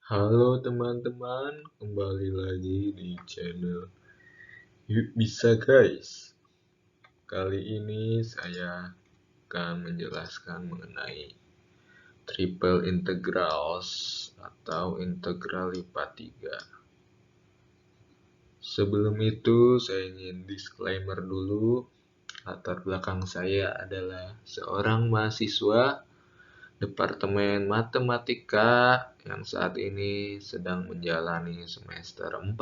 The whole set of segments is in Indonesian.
Halo teman-teman, kembali lagi di channel Yuk Bisa Guys. Kali ini saya akan menjelaskan mengenai triple integrals atau integral lipat 3. Sebelum itu saya ingin disclaimer dulu. Latar belakang saya adalah seorang mahasiswa Departemen Matematika yang saat ini sedang menjalani semester 4.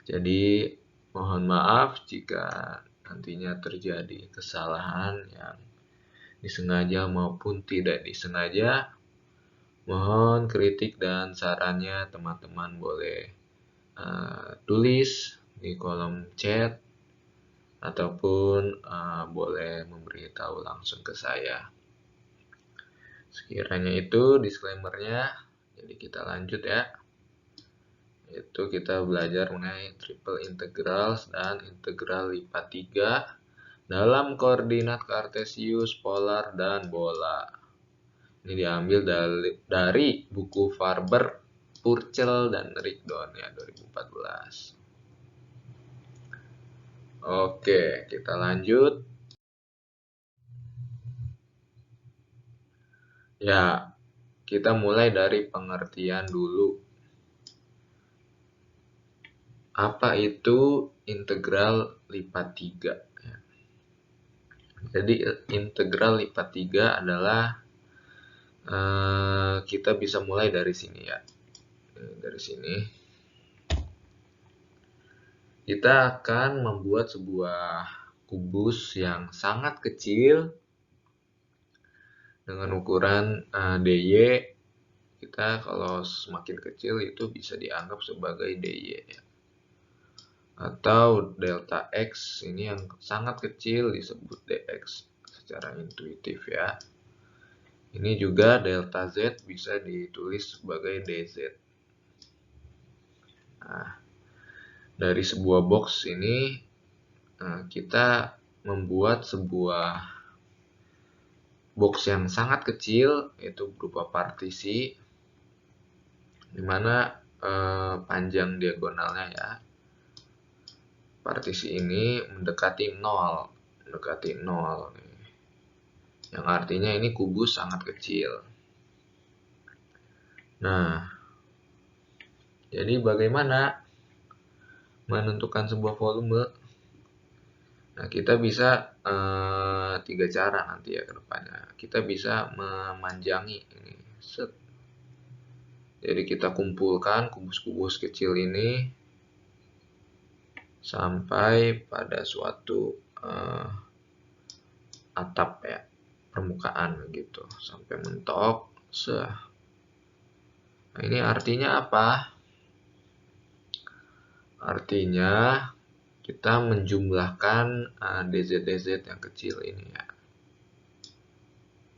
Jadi, mohon maaf jika nantinya terjadi kesalahan yang disengaja maupun tidak disengaja. Mohon kritik dan sarannya teman-teman boleh tulis di kolom chat ataupun boleh memberitahu langsung ke saya. Sekiranya itu disclaimer-nya, jadi kita lanjut ya. Itu kita belajar mengenai triple integrals dan integral lipat 3 dalam koordinat kartesius, polar, dan bola. Ini diambil dari buku Farber, Purcell, dan Rigdon ya 2014. Oke, kita lanjut. Ya, kita mulai dari pengertian dulu. Apa itu integral lipat 3? Jadi integral lipat 3 adalah kita bisa mulai dari sini ya. Dari sini kita akan membuat sebuah kubus yang sangat kecil dengan ukuran dy. Kita kalau semakin kecil itu bisa dianggap sebagai dy ya. Atau delta x ini yang sangat kecil disebut dx secara intuitif ya. Ini juga delta z bisa ditulis sebagai dz. Nah, dari sebuah box ini kita membuat sebuah box yang sangat kecil, yaitu berupa partisi, di mana panjang diagonalnya ya, partisi ini mendekati 0, yang artinya ini kubus sangat kecil. Nah, jadi bagaimana menentukan sebuah volume? Nah, kita bisa 3 cara nanti ya ke depannya. Kita bisa memanjangi ini. Set. Jadi kita kumpulkan kubus-kubus kecil ini sampai pada suatu atap ya, permukaan gitu, sampai mentok. Nah, ini artinya apa? Artinya kita menjumlahkan dz yang kecil ini ya.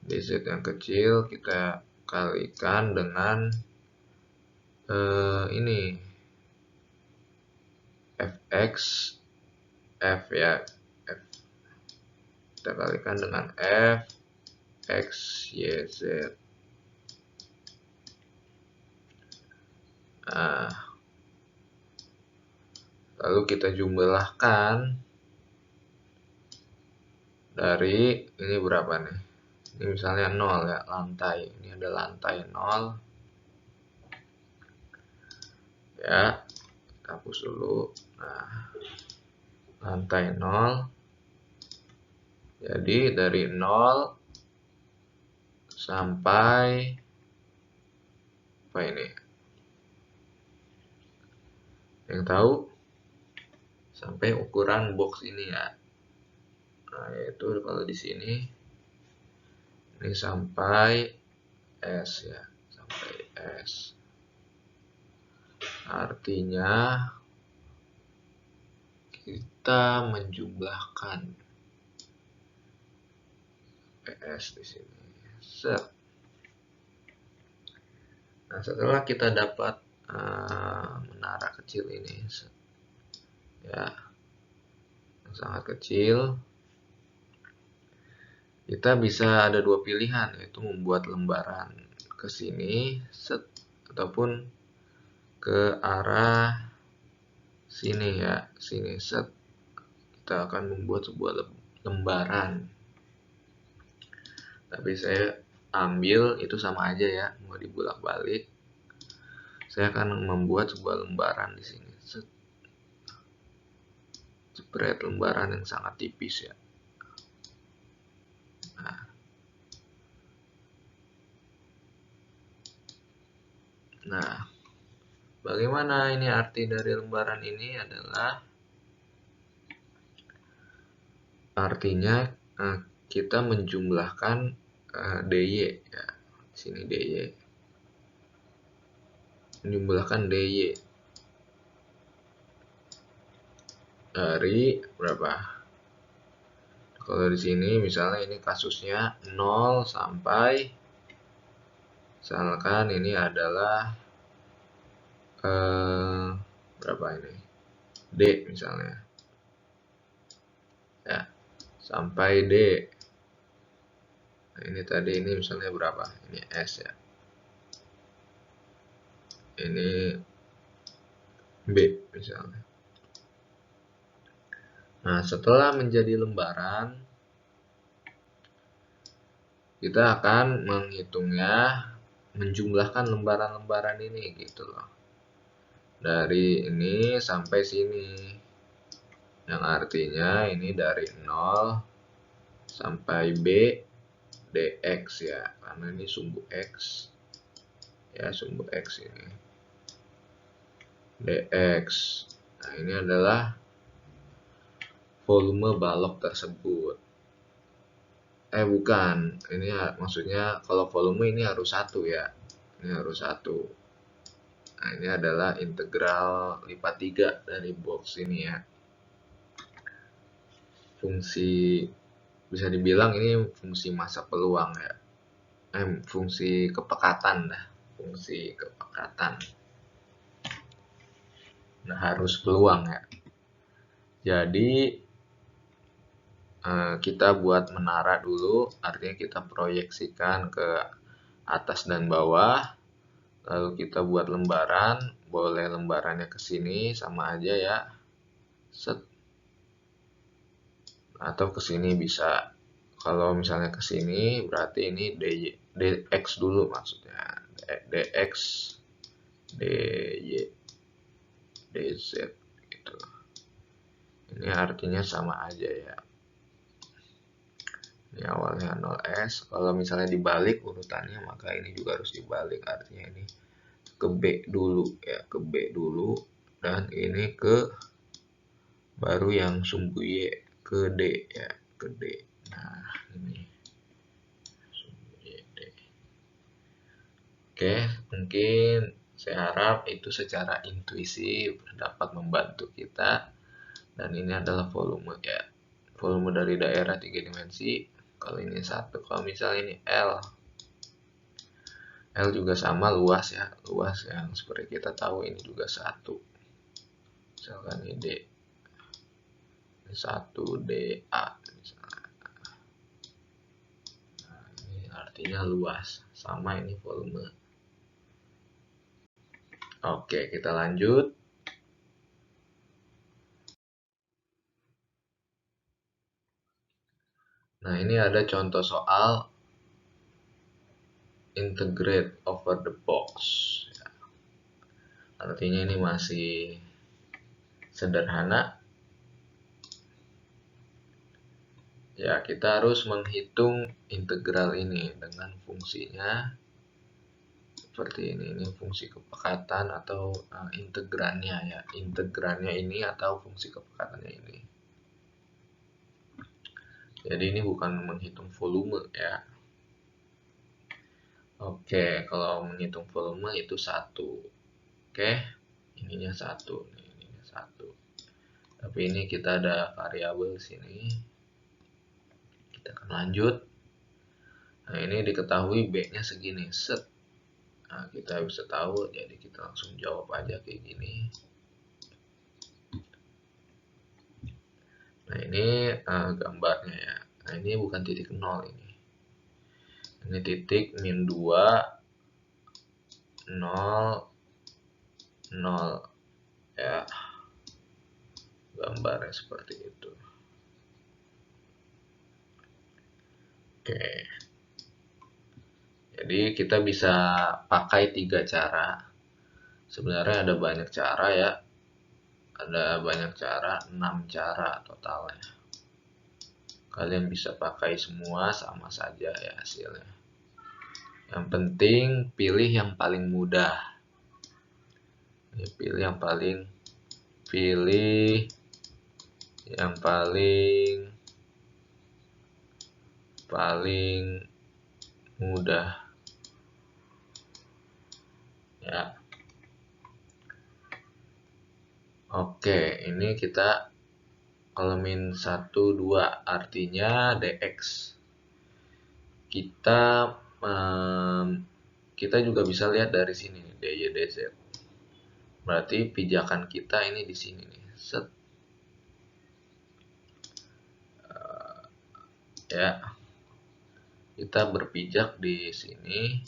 Dz yang kecil kita kalikan dengan ini fx, f ya, f kita kalikan dengan f x y z. Nah, lalu kita jumlahkan dari ini berapa nih? Ini misalnya 0 ya, lantai. Ini ada lantai 0. Ya, kita hapus dulu. Nah, lantai 0. Jadi dari 0 sampai apa ini? Yang tahu? Sampai ukuran box ini ya. Nah, yaitu kalau di sini ini sampai S ya, sampai S. Artinya kita menjumlahkan PS di sini. Set. Nah, setelah kita dapat menara kecil ini, ya, yang sangat kecil, kita bisa ada dua pilihan, yaitu membuat lembaran ke sini, set, ataupun ke arah sini ya, sini set. Kita akan membuat sebuah lembaran. Tapi saya ambil itu sama aja ya, mau dibulak-balik. Saya akan membuat sebuah lembaran di sini. Set. Spread lembaran yang sangat tipis ya. Nah, bagaimana ini arti dari lembaran ini adalah artinya kita menjumlahkan DY ya. Di sini DY. Menjumlahkan DY dari berapa? Kalau di sini misalnya ini kasusnya 0 sampai misalkan ini adalah berapa ini? D misalnya. Ya, sampai D. Nah, ini tadi ini misalnya berapa? Ini S ya. Ini B misalnya. Nah, setelah menjadi lembaran, kita akan menghitungnya, menjumlahkan lembaran-lembaran ini gitu loh. Dari ini sampai sini. Yang artinya ini dari 0 sampai B dx ya, karena ini sumbu X. Ya, sumbu X ini. dx. Nah, ini adalah volume balok tersebut. Bukan, ini maksudnya kalau volume ini harus 1 ya, ini harus 1. Nah, ini adalah integral lipat 3 dari box ini ya. Fungsi, bisa dibilang ini fungsi massa peluang ya, fungsi kepekatan dah, fungsi kepekatan. Nah, harus peluang ya. Jadi kita buat menara dulu, artinya kita proyeksikan ke atas dan bawah. Lalu kita buat lembaran, boleh lembarannya ke sini sama aja ya. Set. Atau ke sini bisa. Kalau misalnya ke sini berarti ini dx dulu maksudnya. dx, dy, dz gitu. Ini artinya sama aja ya. Ini awalnya 0s. Kalau misalnya dibalik urutannya, maka ini juga harus dibalik. Artinya ini ke B dulu ya, ke B dulu, dan ini ke baru yang sumbu Y ke D ya, ke D. Nah, ini sumbu Y D. Oke, mungkin saya harap itu secara intuisi dapat membantu kita. Dan ini adalah volume ya, volume dari daerah 3 dimensi. Kalau ini 1, kalau misalnya ini L juga sama luas ya, luas yang seperti kita tahu ini juga 1. Misalkan ini D, ini 1 DA misalnya. Nah, ini artinya luas, sama ini volume. Oke, kita lanjut. Nah, ini ada contoh soal integrate over the box. Ya. Artinya ini masih sederhana. Ya, kita harus menghitung integral ini dengan fungsinya seperti ini fungsi kepekatan atau integrannya ya, integrannya ini atau fungsi kepekatannya ini. Jadi ini bukan menghitung volume ya. Oke, kalau menghitung volume itu 1. Oke, ininya 1, ininya 1. Tapi ini kita ada variabel sini. Kita akan lanjut. Nah, ini diketahui B-nya segini, set. Nah, kita bisa tahu, jadi kita langsung jawab aja kayak gini. Nah, ini gambarnya ya. Nah, ini bukan titik 0 ini. Ini titik min 2, 0, 0 ya, gambarnya seperti itu. Oke, jadi kita bisa pakai 3 cara. Sebenarnya ada banyak cara ya, ada banyak cara, 6 cara totalnya. Kalian bisa pakai semua, sama saja ya hasilnya. Yang penting pilih yang paling mudah. Pilih yang paling mudah ya. Oke, ini kita kalau min 1, 2 artinya dx. Kita juga bisa lihat dari sini dy dz. Berarti pijakan kita ini di sini nih. Set. Ya. Kita berpijak di sini.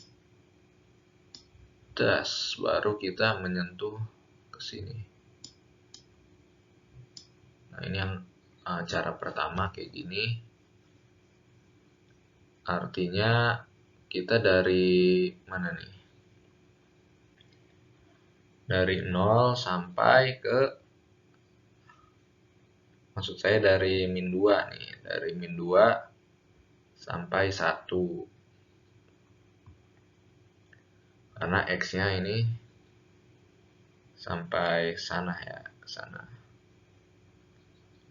Das, baru kita menyentuh ke sini. Nah, ini yang cara pertama kayak gini. Artinya kita dari mana nih? Dari 0 sampai ke, maksud saya dari min 2 nih. Dari min 2 sampai 1. Karena X-nya ini sampai sana ya, ke sana.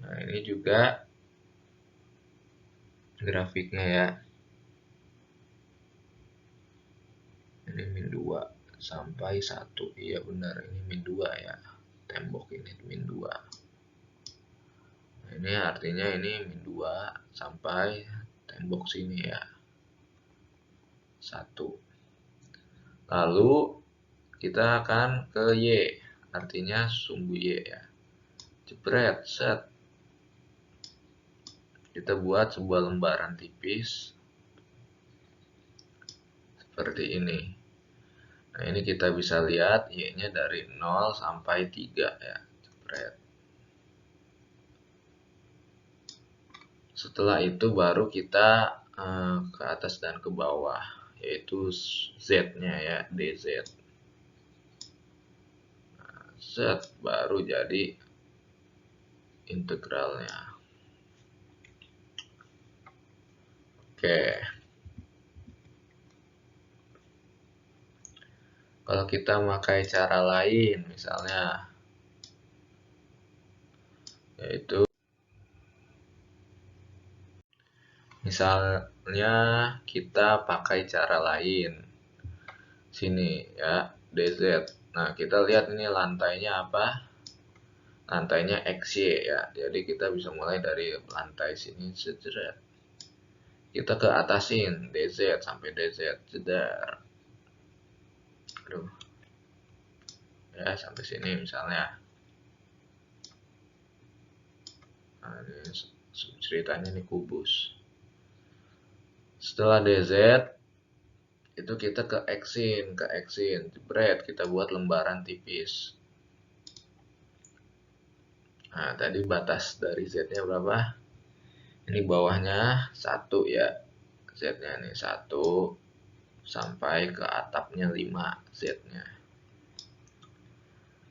Nah, ini juga grafiknya ya. Ini min 2 sampai 1. Iya benar, ini min 2 ya. Tembok ini min 2. Nah, ini artinya ini min 2 sampai tembok sini ya. 1. Lalu kita akan ke Y, artinya sumbu Y ya. Jebret, set. Kita buat sebuah lembaran tipis seperti ini. Nah, ini kita bisa lihat Y-nya dari 0 sampai 3 ya. Jebret. Setelah itu baru kita ke atas dan ke bawah, yaitu Z-nya ya, DZ. Nah, Z baru jadi integralnya. Oke. Kalau kita memakai cara lain, misalnya, yaitu misalnya kita pakai cara lain. Sini ya, DZ. Nah, kita lihat ini lantainya apa? Lantainya XY ya. Jadi kita bisa mulai dari lantai sini, sejeret. Kita ke atasin DZ sampai DZ, jedar. Aduh. Ya, sampai sini misalnya. Nah, ini ceritanya nih kubus. Setelah DZ itu kita ke X-in, jebret, kita buat lembaran tipis. Nah, tadi batas dari Z-nya berapa? Ini bawahnya 1 ya. Z-nya ini 1 sampai ke atapnya 5 Z-nya.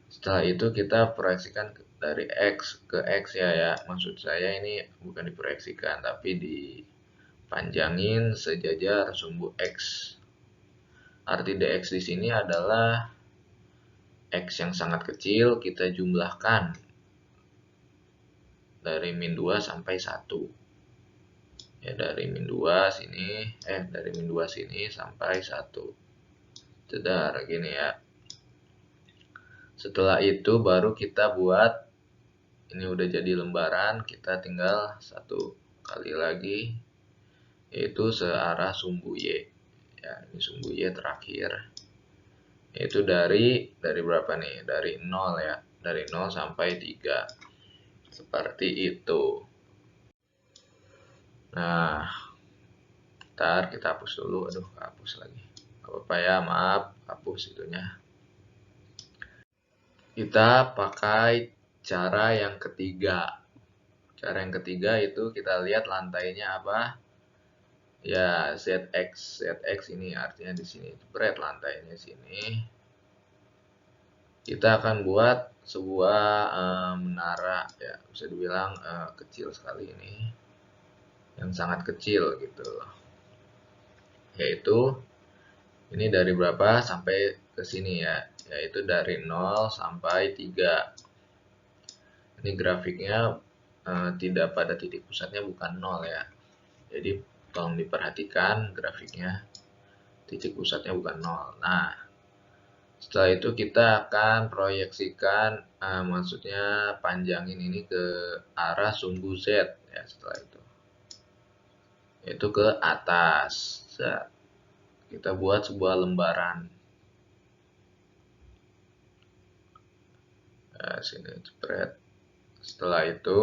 Setelah itu kita proyeksikan dari X ke X ya. Maksud saya ini bukan diproyeksikan, tapi dipanjangin sejajar sumbu X. Arti dx di sini adalah X yang sangat kecil kita jumlahkan dari min 2 sampai 1. Ya, dari min 2 sini, dari min 2 sini sampai 1. Cedar gini ya. Setelah itu baru kita buat, ini udah jadi lembaran, kita tinggal 1 kali lagi, yaitu searah sumbu Y. Ya, ini sumbu Y terakhir. Yaitu dari berapa nih? Dari 0 ya. Dari 0 sampai 3. Seperti itu. Nah, ntar kita hapus dulu. Aduh, hapus lagi. apa ya, maaf, hapus itunya. Kita pakai cara yang ketiga. Cara yang ketiga itu kita lihat lantainya apa? Ya, ZX. ZX ini artinya di sini spread lantainya sini. Kita akan buat sebuah menara ya, bisa dibilang kecil sekali ini. Yang sangat kecil gitu. Yaitu ini dari berapa sampai ke sini ya? Yaitu dari 0 sampai 3. Ini grafiknya tidak pada titik pusatnya, bukan 0 ya. Jadi tolong diperhatikan grafiknya, titik pusatnya bukan 0. Nah, setelah itu kita akan proyeksikan, maksudnya panjangin ini ke arah sumbu Z ya, setelah itu. Yaitu ke atas. Kita buat sebuah lembaran. Nah, sini spread. Setelah itu,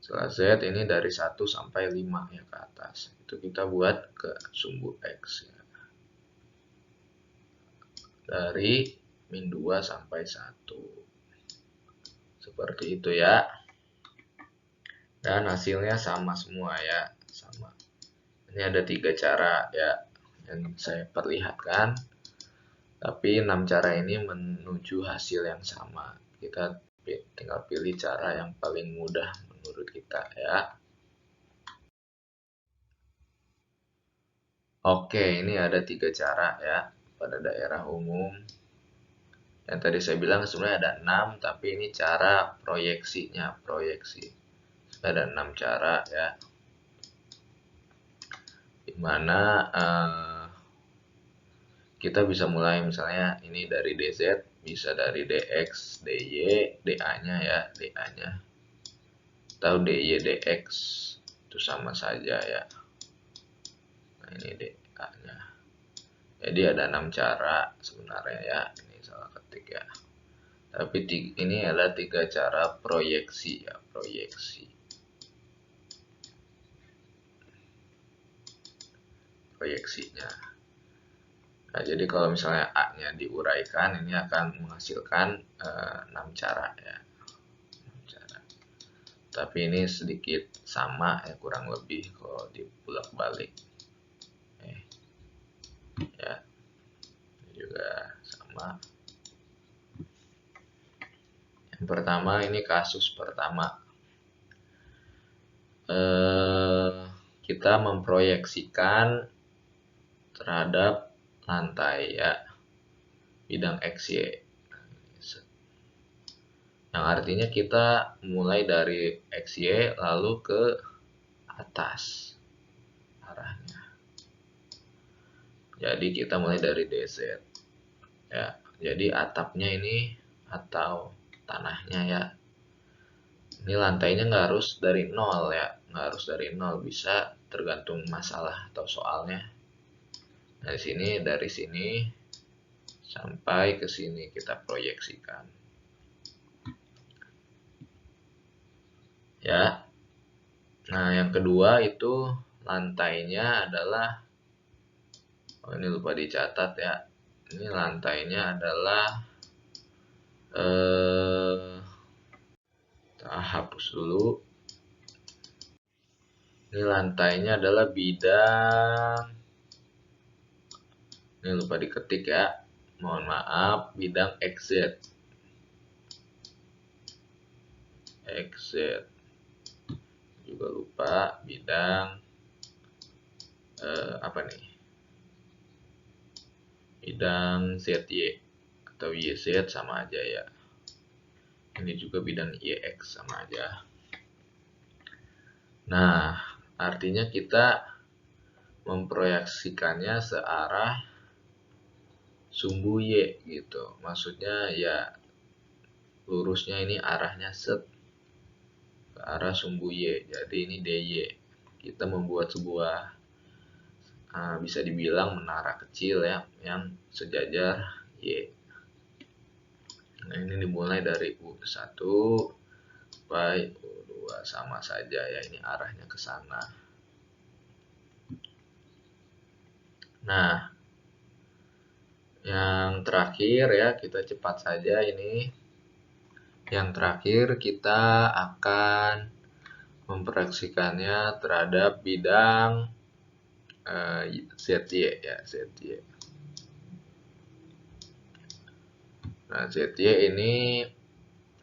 setelah Z ini dari 1 sampai 5 ya ke atas. Itu kita buat ke sumbu X ya. Dari min 2 sampai 1. Seperti itu ya. Dan hasilnya sama semua ya. Sama. Ini ada 3 cara ya yang saya perlihatkan. Tapi 6 cara ini menuju hasil yang sama. Kita tinggal pilih cara yang paling mudah menurut kita ya. Oke, ini ada 3 cara ya pada daerah umum. Yang tadi saya bilang sebenarnya ada 6, tapi ini cara proyeksinya, proyeksi. Ada 6 cara ya. Dimana kita bisa mulai misalnya ini dari DZ, bisa dari DX, DY, DA-nya ya, DA-nya. Atau DY, DX, itu sama saja ya. Nah, ini DA-nya. Jadi ada 6 cara sebenarnya ya. Ini salah ketik ya. Tapi ini adalah 3 cara proyeksi ya, proyeksi. Proyeksinya. Nah, jadi kalau misalnya A-nya diuraikan, ini akan menghasilkan 6 cara ya. 6 cara. Tapi ini sedikit sama ya, kurang lebih kalau dibulak-balik. Ya. Ini juga sama. Yang pertama ini kasus pertama. Kita memproyeksikan terhadap lantai ya, bidang XY. Yang artinya kita mulai dari XY lalu ke atas arahnya. Jadi kita mulai dari DZ ya. Jadi atapnya ini atau tanahnya ya, ini lantainya nggak harus dari 0 ya, nggak harus dari 0, bisa tergantung masalah atau soalnya. Nah, dari sini sampai ke sini kita proyeksikan ya. Nah, yang kedua itu lantainya adalah, oh ini lupa dicatat ya, ini lantainya adalah kita hapus dulu. Ini lantainya adalah bidang, ini lupa diketik ya, mohon maaf, bidang XZ. XZ juga lupa, bidang apa nih, bidang ZY atau YZ sama aja ya. Ini juga bidang YX sama aja. Nah, artinya kita memproyeksikannya searah sumbu Y gitu. Maksudnya ya lurusnya ini arahnya set ke arah sumbu Y. Jadi ini DY. Kita membuat sebuah bisa dibilang menara kecil ya, yang sejajar Y. Nah, ini dimulai dari U1 sampai U2 sama saja ya, ini arahnya ke sana. Nah, yang terakhir ya, kita cepat saja ini. Yang terakhir kita akan memproyeksikannya terhadap bidang ZY ya, ZY. Nah, ZY ini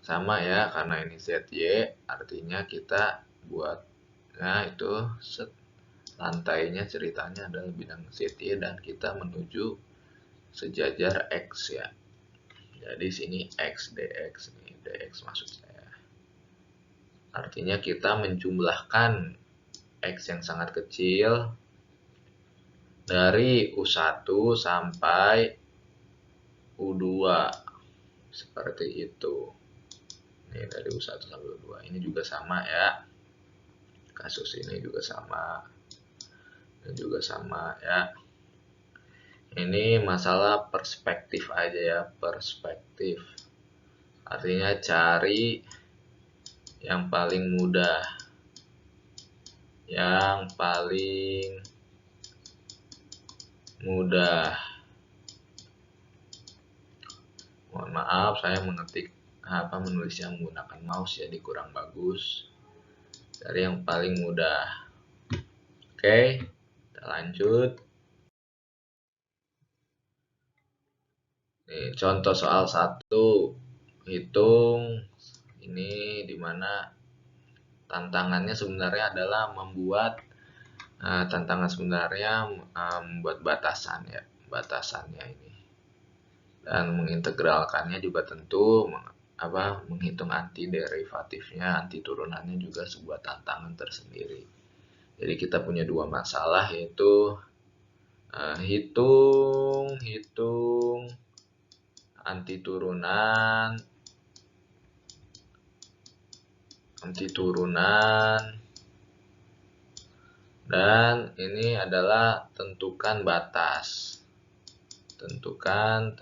sama ya, karena ini ZY, artinya kita buatnya itu lantainya ceritanya adalah bidang ZY dan kita menuju sejajar X ya. Jadi sini X, DX, nih DX maksud saya. Artinya kita menjumlahkan X yang sangat kecil dari U1 sampai U2 seperti itu. Ini dari U1 sampai U2. Ini juga sama ya. Kasus ini juga sama. Ini juga sama ya. Ini masalah perspektif aja ya, perspektif. Artinya cari yang paling mudah. Yang paling mudah. Mohon maaf, saya menulisnya menggunakan mouse jadi kurang bagus. Dari yang paling mudah. Oke, kita lanjut. Nih, contoh soal 1. Hitung ini dimana tantangannya sebenarnya adalah membuat membuat batasan ya, batasannya ini. Dan mengintegralkannya juga tentu menghitung anti derivatifnya, anti turunannya juga sebuah tantangan tersendiri. Jadi kita punya dua masalah, yaitu hitung anti turunan dan ini adalah tentukan batas. Tentukan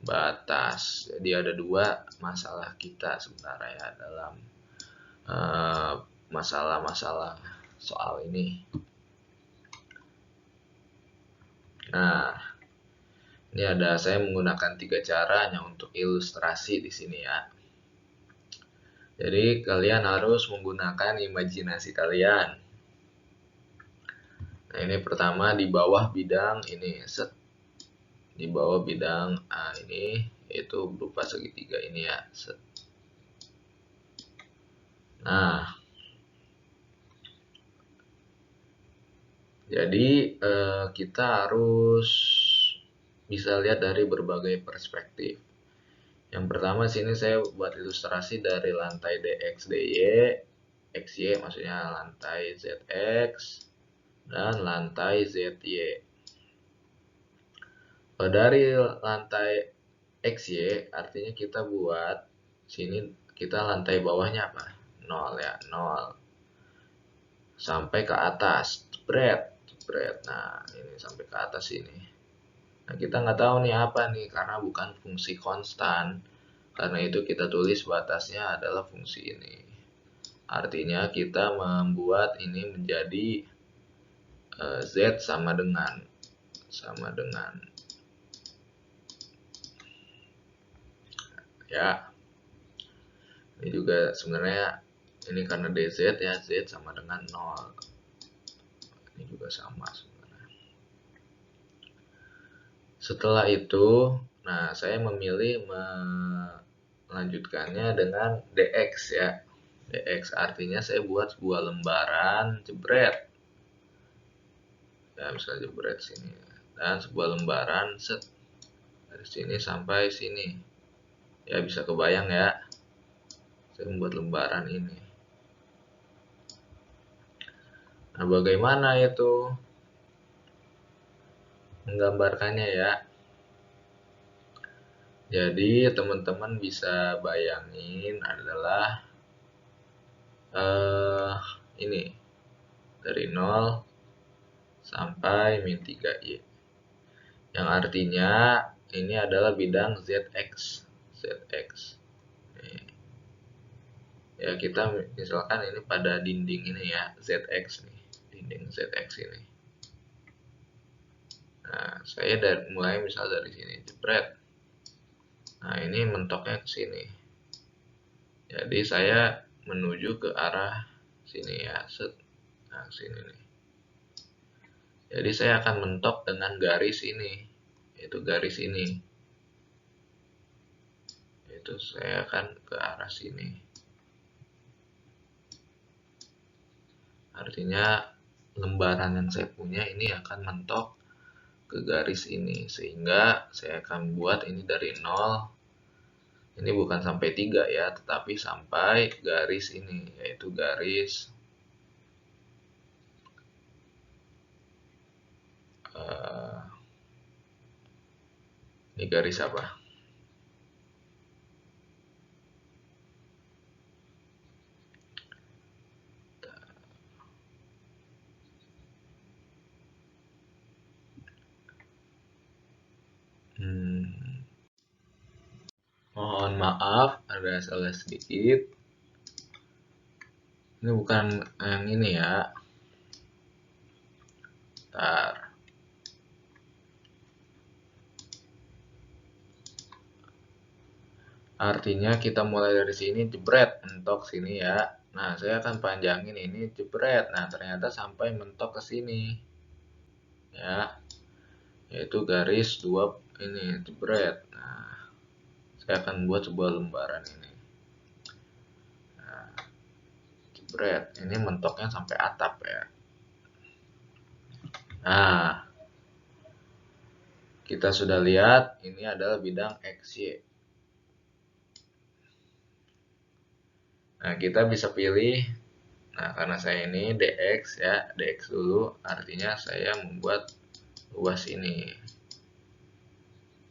batas. Jadi ada dua masalah kita sebenarnya dalam masalah-masalah soal ini. Nah, ini saya menggunakan 3 cara hanya untuk ilustrasi di sini ya. Jadi kalian harus menggunakan imajinasi kalian. Nah, ini pertama di bawah bidang ini, di bawah bidang ini, yaitu berupa segitiga ini ya. Nah, jadi kita harus bisa lihat dari berbagai perspektif. Yang pertama sini saya buat ilustrasi dari lantai DX, DY, XY maksudnya lantai ZX dan lantai ZY. Dari lantai XY artinya kita buat sini, kita lantai bawahnya apa? 0 ya, 0 sampai ke atas, jebret. Nah, ini sampai ke atas ini. Nah, kita nggak tahu nih apa nih, karena bukan fungsi konstan. Karena itu kita tulis batasnya adalah fungsi ini. Artinya kita membuat ini menjadi Z sama dengan ya. Ini juga sebenarnya ini karena DZ ya, Z sama dengan 0. Ini juga sama sebenarnya. Setelah itu, nah saya memilih melanjutkannya dengan DX ya. DX artinya saya buat sebuah lembaran, jebret. Ya, misalnya jebret sini. Dan sebuah lembaran set dari sini sampai sini. Ya, bisa kebayang ya. Saya membuat lembaran ini. Nah, bagaimana itu menggambarkannya ya? Jadi teman-teman bisa bayangin adalah ini dari 0 sampai min 3y. Yang artinya ini adalah bidang ZX. Nih. Ya, kita misalkan ini pada dinding ini ya, ZX nih. Dinding ZX ini. saya mulai misal dari sini, jebret. Nah, ini mentoknya ke sini. Jadi saya menuju ke arah sini ya, set. Nah, sini nih. Jadi saya akan mentok dengan garis ini, yaitu garis ini. Itu saya akan ke arah sini. Artinya lembaran yang saya punya ini akan mentok ke garis ini, sehingga saya akan buat ini dari 0. Ini bukan sampai 3 ya, tetapi sampai garis ini, yaitu garis ini garis apa? Mohon maaf, ada salah sedikit. Ini bukan yang ini ya. Bentar. Artinya kita mulai dari sini, jebret, mentok sini ya. Nah, saya akan panjangin ini, jebret. Nah, ternyata sampai mentok ke sini. Ya. Yaitu garis 2 ini, jebret. Nah, saya akan buat sebuah lembaran ini. Nah, jebret. Ini mentoknya sampai atap ya. Nah, kita sudah lihat ini adalah bidang XY. Nah, kita bisa pilih. Nah, karena saya ini DX ya, DX dulu, artinya saya membuat luas ini.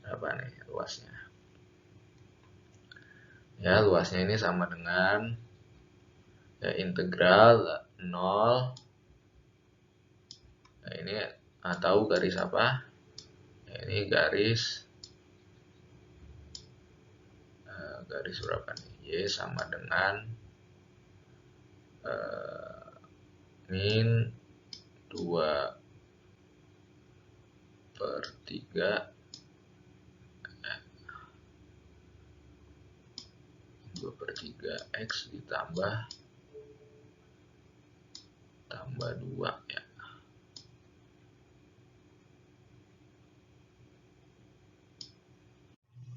Apa nih luasnya? Ya, luasnya ini sama dengan ya, integral 0. Nah, ini tahu garis apa? Ya, ini garis berapa nih? Y sama dengan min 2/3 X ditambah 2 ya.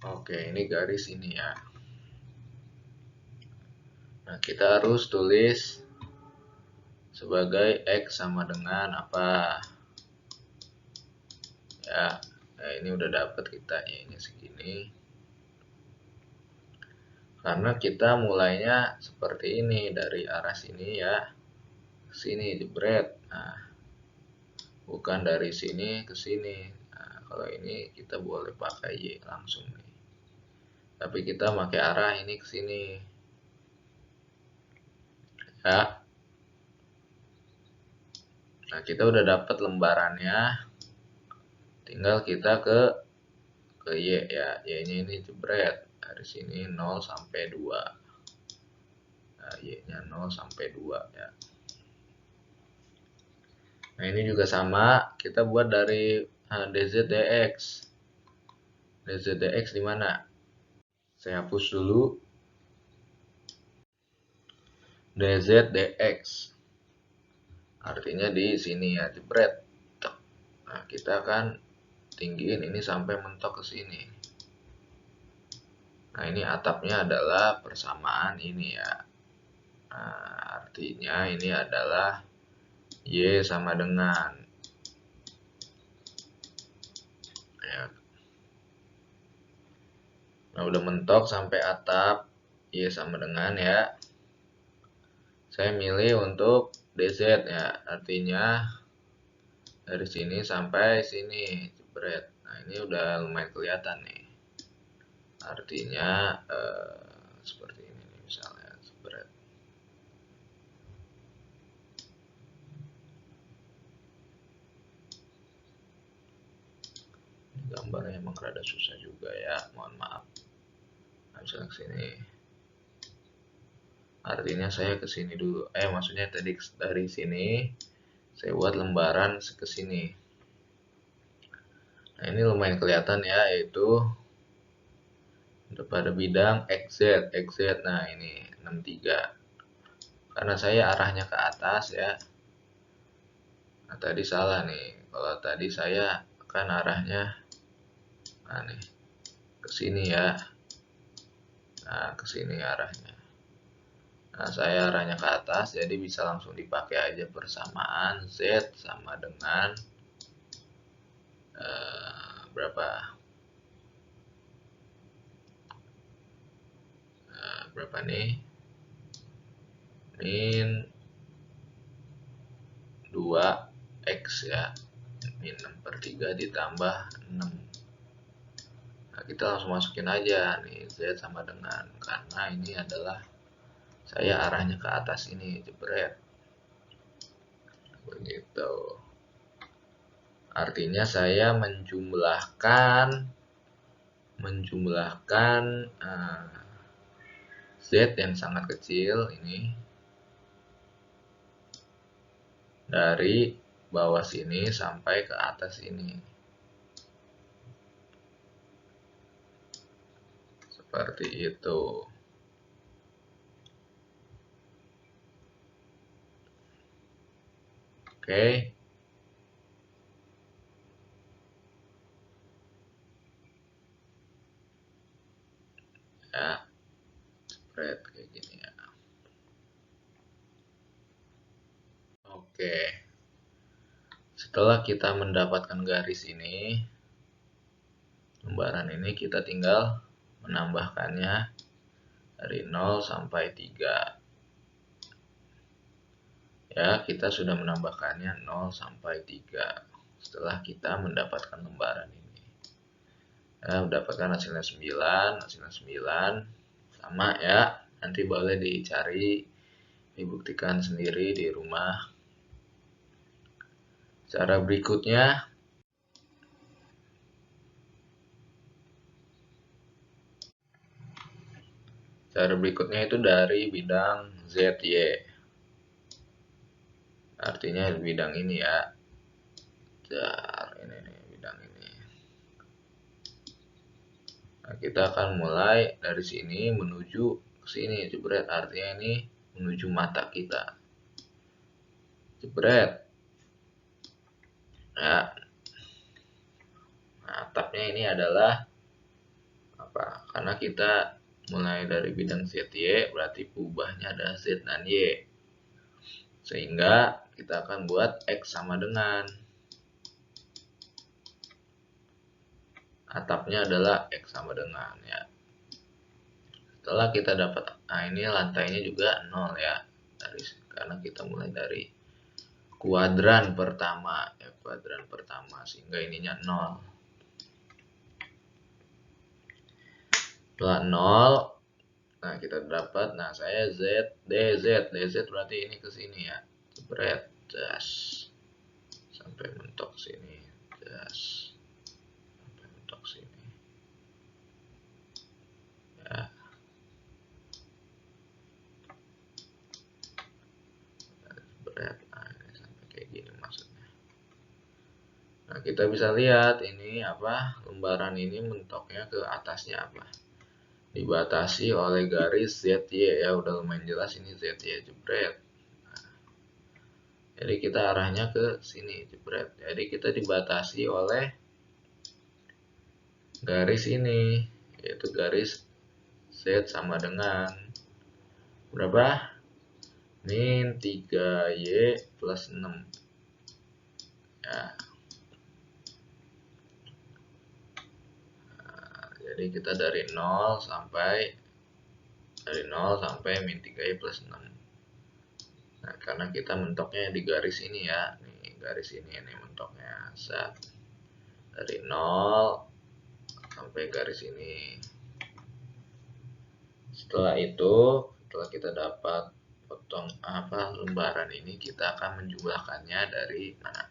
Oke, ini garis ini ya. Nah, kita harus tulis sebagai X sama dengan apa? Ya, nah ini udah dapat kita ya, ini segini. Karena kita mulainya seperti ini, dari arah sini ya, sini jebret. Nah, bukan dari sini ke sini. Nah, kalau ini kita boleh pakai Y langsung nih. Tapi kita pakai arah ini ke sini. Ya. Nah, kita udah dapat lembarannya. Tinggal kita ke Y ya. Y-nya ini jebret. Dari sini 0 sampai 2. Nah, Y-nya 0 sampai 2 ya. Nah, ini juga sama, kita buat dari DZ/DX. DZ/DX di mana? Saya hapus dulu. DZ/DX. Artinya di sini ya, jebret. Nah, kita akan tinggiin ini sampai mentok ke sini. Nah, ini atapnya adalah persamaan ini ya. Nah, artinya ini adalah Y sama dengan ya. Nah, udah mentok sampai atap Y sama dengan ya. Saya milih untuk DZ ya, artinya dari sini sampai sini, jebret. Nah, ini udah lumayan kelihatan nih. Artinya seperti ini nih misalnya, jebret. Gambarnya emang rada susah juga ya, mohon maaf. Nah, misalnya ke sini. Artinya saya ke sini dulu. Maksudnya tadi dari sini saya buat lembaran ke sini. Nah, ini lumayan kelihatan ya, yaitu pada bidang XZ. Nah, ini 63. Karena saya arahnya ke atas ya. Nah, tadi salah nih. Kalau tadi saya kan arahnya nih, ke sini ya. Nah, ke sini arahnya. Nah, saya arahnya ke atas, jadi bisa langsung dipakai aja persamaan Z sama dengan berapa? Berapa nih? Min 2X ya. Min 6/3 ditambah 6. Nah, kita langsung masukin aja nih Z sama dengan, karena ini adalah saya arahnya ke atas ini, jebret. Begitu. Artinya saya menjumlahkan Z yang sangat kecil ini dari bawah sini sampai ke atas ini. Seperti itu. Oke. Ya, spread kayak gini ya. Oke. Setelah kita mendapatkan garis ini, lembaran ini kita tinggal menambahkannya dari 0 sampai 3. Ya, kita sudah menambahkannya 0 sampai 3 setelah kita mendapatkan lembaran ini. Ya, mendapatkan hasilnya 9 sama ya. Nanti boleh dicari, dibuktikan sendiri di rumah. Cara berikutnya, itu dari bidang ZY. Artinya bidang ini ya. Ini bidang ini. Nah, kita akan mulai dari sini menuju ke sini, jebret. Artinya ini menuju mata kita. Jebret. Ya. Nah, atapnya ini adalah apa? Karena kita mulai dari bidang ZY, berarti perubahannya adalah Z dan Y. Sehingga kita akan buat X sama dengan, atapnya adalah X sama dengan ya. Setelah kita dapat, nah ini lantainya juga 0 ya. Karena kita mulai dari kuadran pertama ya, sehingga ininya 0. Setelah 0, nah kita dapat, nah saya DZ berarti ini ke sini ya, jebret, das, sampai mentok sini, das, sampai mentok sini ya. Jebret, nah ini sampai kayak gini maksudnya. Nah, kita bisa lihat ini apa, lembaran ini mentoknya ke atasnya apa, dibatasi oleh garis ZY ya. Udah lumayan jelas ini ZY, jebret. Nah, jadi kita arahnya ke sini, jebret. Jadi kita dibatasi oleh garis ini, yaitu garis Z sama dengan berapa? Min 3Y plus 6 ya. Jadi kita dari 0 sampai min 3Y plus 6. Nah, karena kita mentoknya di garis ini ya. Nih, garis ini mentoknya. Set. Dari 0 sampai garis ini. Setelah kita dapat potong lembaran ini, kita akan menjumlahkannya dari mana?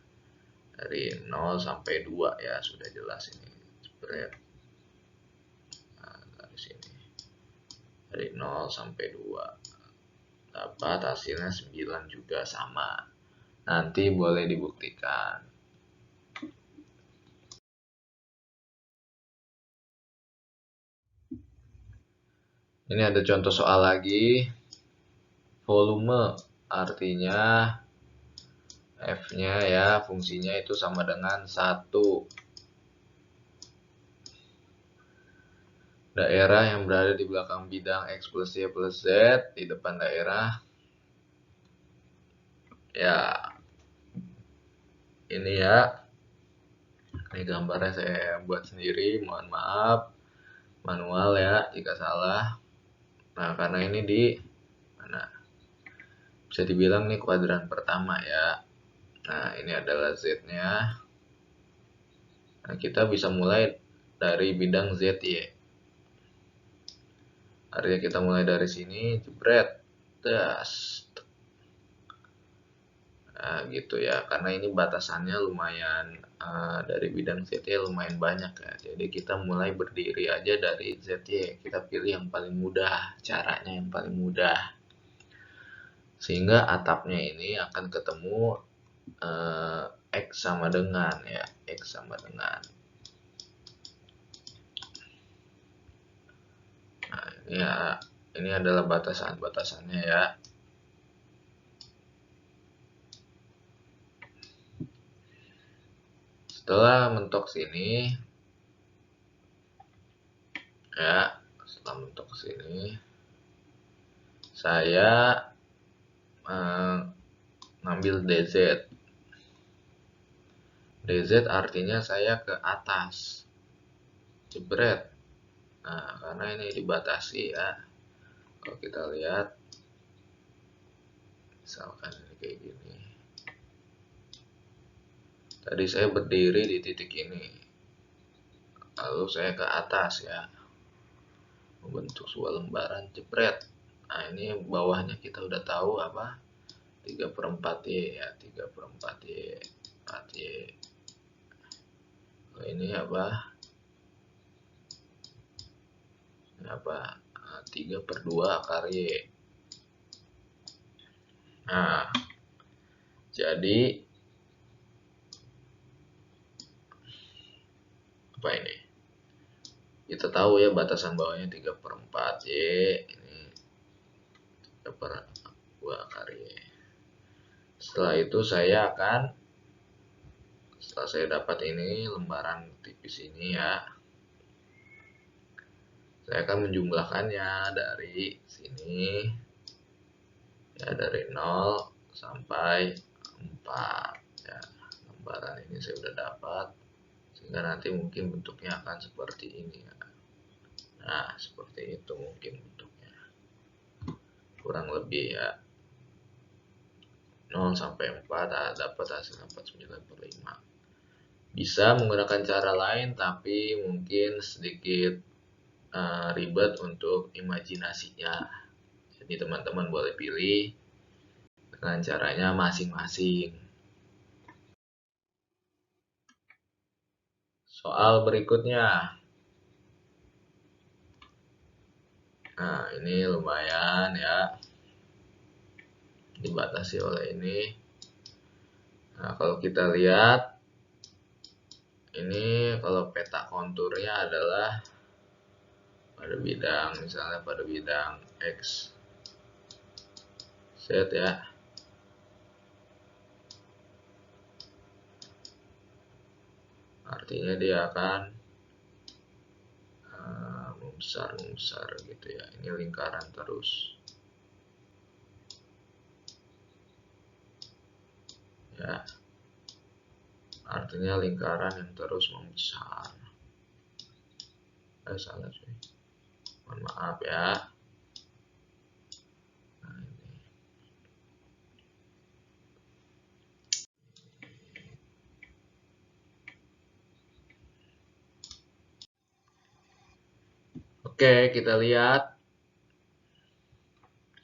Dari 0 sampai 2 ya, sudah jelas ini. Spread. Dari 0 sampai 2 dapat hasilnya 9 juga sama. Nanti boleh dibuktikan. Ini ada contoh soal lagi. Volume artinya F-nya ya, fungsinya itu sama dengan 1. Daerah yang berada di belakang bidang X plus Y plus Z di depan daerah. Ya, ini ya. Ini gambarnya saya buat sendiri, mohon maaf. Manual ya, jika salah. Nah, karena ini di mana? Bisa dibilang nih kuadran pertama ya. Nah, ini adalah Z-nya. Nah, kita bisa mulai dari bidang ZY. Artinya kita mulai dari sini, jebret, das. Nah, gitu ya, karena ini batasannya lumayan dari bidang ZY lumayan banyak ya. Jadi kita mulai berdiri aja dari ZY. Kita pilih yang paling mudah, caranya yang paling mudah. Sehingga atapnya ini akan ketemu X sama dengan ya, X sama dengan. Nah, ini adalah batasan-batasannya ya. Setelah mentok sini ya, setelah mentok sini saya ngambil DZ. DZ artinya saya ke atas, jebret. Nah, karena ini dibatasi ya. Kalau kita lihat, misalkan ini kayak gini. Tadi saya berdiri di titik ini, lalu saya ke atas ya, membentuk sebuah lembaran, jebret. Nah, ini bawahnya kita udah tahu apa? 3/4Y ya, 3/4Y, 4Y. Ini apa? Ini apa? 3/2 akar Y. Nah, jadi apa ini? Kita tahu ya batasan bawahnya 3/4Y, ini 3/2 akar Y. Setelah itu setelah saya dapat ini lembaran tipis ini ya, saya akan menjumlahkannya dari sini ya, dari 0 sampai 4 ya. Lembaran ini saya udah dapat, sehingga nanti mungkin bentuknya akan seperti ini ya. Nah, seperti itu mungkin bentuknya, kurang lebih ya. 0 sampai 4 dapat hasilnya 49/5. Bisa menggunakan cara lain, tapi mungkin sedikit ribet untuk imajinasinya. Jadi teman-teman boleh pilih dengan caranya masing-masing. Soal berikutnya. Nah, ini lumayan ya, dibatasi oleh ini. Nah, kalau kita lihat, ini kalau peta konturnya adalah pada bidang, misalnya pada bidang X, Z ya. Artinya dia akan membesar gitu ya. Ini lingkaran terus. Ya. Artinya lingkaran yang terus membesar. Salah cuy. Mohon maaf ya. Nah, ini. Oke, kita lihat.